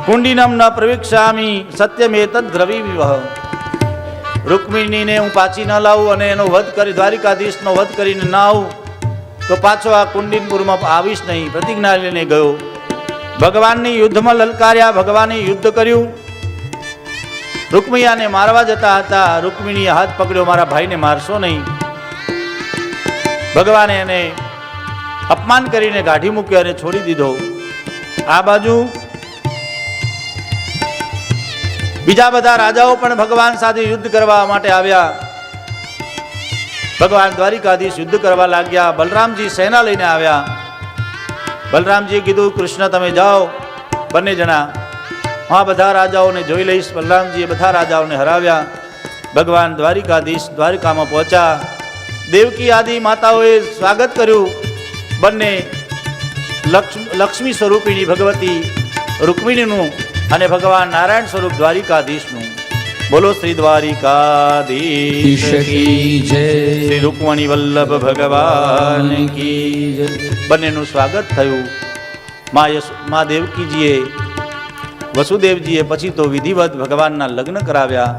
કુંડીનમ ન પ્રવિક્ષામી સત્યમેતદ દ્રવી વિવહ. રૂકમિણીને હું પાછી ન લાવું અને એનો વધ કરી દ્વારિકાધીશનો વધ કરીને ન આવું તો પાછો આ કુંડીનપુરમાં આવીશ નહીં. પ્રતિજ્ઞા લઈને ગયો. ભગવાનની યુદ્ધમાં લલકાર્યા, ભગવાને યુદ્ધ કર્યું. રૂકમિયાને મારવા જતા હતા. રૂકમિણીએ હાથ પકડ્યો, મારા ભાઈને મારશો નહીં. ભગવાને એને અપમાન કરીને કાઢી મૂક્યો અને છોડી દીધો. આ બાજુ બીજા બધા રાજાઓ પણ ભગવાન સાથે યુદ્ધ કરવા માટે આવ્યા. ભગવાન દ્વારિકાધીશ યુદ્ધ કરવા લાગ્યા. બલરામજી સેના લઈને આવ્યા. બલરામજીએ કીધું, કૃષ્ણ તમે જાઓ બંને જણા, હા બધા રાજાઓને જોઈ લઈશ. બલરામજીએ બધા રાજાઓને હરાવ્યા. ભગવાન દ્વારિકાધીશ દ્વારિકામાં પહોંચ્યા. દેવકી આદિ માતાઓએ સ્વાગત કર્યું. બંને લક્ષ્મી સ્વરૂપિણી ભગવતી રૂકમિણીનું અને ભગવાન નારાયણ સ્વરૂપ દ્વારિકાધીશનું. બોલો શ્રી દ્વારિકાધીશ કી જય, શ્રી રૂકમણી વલ્લભ ભગવાન કી જય. બંનેનું સ્વાગત થયું. મા દેવકીજીએ વસુદેવજીએ પછી તો વિધિવત ભગવાનના લગ્ન કરાવ્યા.